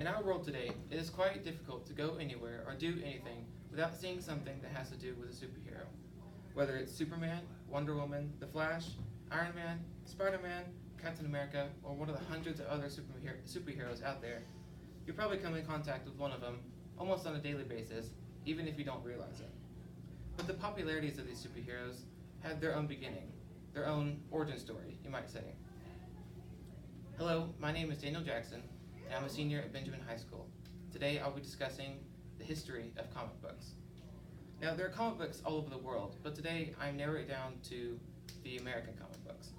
In our world today, it is quite difficult to go anywhere or do anything without seeing something that has to do with a superhero. Whether it's Superman, Wonder Woman, The Flash, Iron Man, Spider-Man, Captain America, or one of the hundreds of other superheroes out there, you probably come in contact with one of them almost on a daily basis, even if you don't realize it. But the popularities of these superheroes had their own beginning, their own origin story, you might say. Hello, my name is DJackson, and I'm a senior at Benjamin High School. Today I'll be discussing the history of comic books. Now, there are comic books all over the world, but today I'm narrowing it down to the American comic books.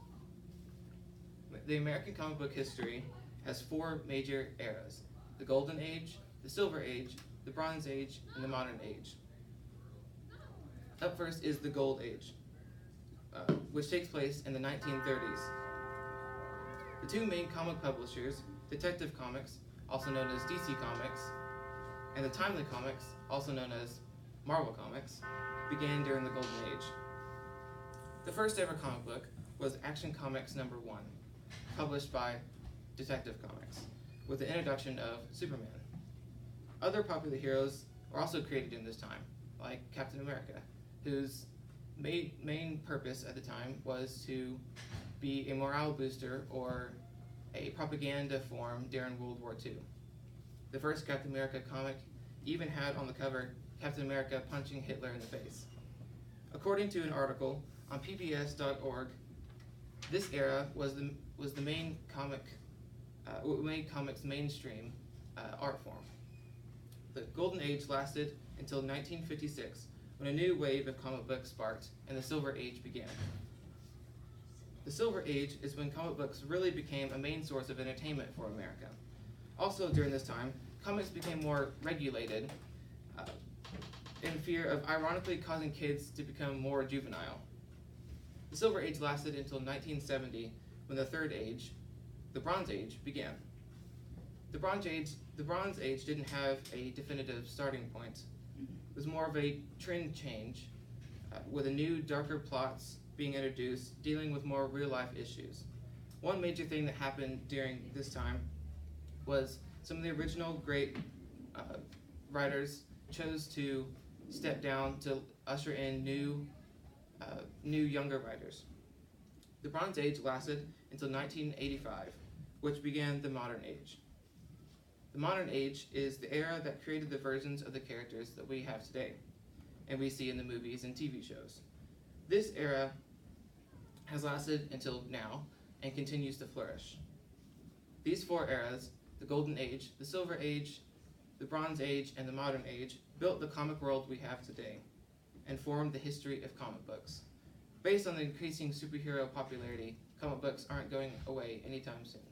The American comic book history has four major eras: the Golden Age, the Silver Age, the Bronze Age, and the Modern Age. Up first is the Gold Age, which takes place in the 1930s. The two main comic publishers, Detective Comics, also known as DC Comics, and the Timely Comics, also known as Marvel Comics, began during the Golden Age. The first ever comic book was Action Comics #1, published by Detective Comics, with the introduction of Superman. Other popular heroes were also created in this time, like Captain America, whose main purpose at the time was to be a morale booster or a propaganda form during World War II. The first Captain America comic even had on the cover Captain America punching Hitler in the face. According to an article on PBS.org, this era was the main made comics mainstream art form. The Golden Age lasted until 1956, when a new wave of comic books sparked and the Silver Age began. The Silver Age is when comic books really became a main source of entertainment for America. Also during this time, comics became more regulated in fear of ironically causing kids to become more juvenile. The Silver Age lasted until 1970, when the Third Age, the Bronze Age, began. The Bronze Age didn't have a definitive starting point. It was more of a trend change, with a new, darker plots being introduced, dealing with more real-life issues. One major thing that happened during this time was some of the original great writers chose to step down to usher in new younger writers. The Bronze Age lasted until 1985, which began the Modern Age. The Modern Age is the era that created the versions of the characters that we have today, and we see in the movies and TV shows. This era has lasted until now and continues to flourish. These four eras, the Golden Age, the Silver Age, the Bronze Age, and the Modern Age, built the comic world we have today and formed the history of comic books. Based on the increasing superhero popularity, comic books aren't going away anytime soon.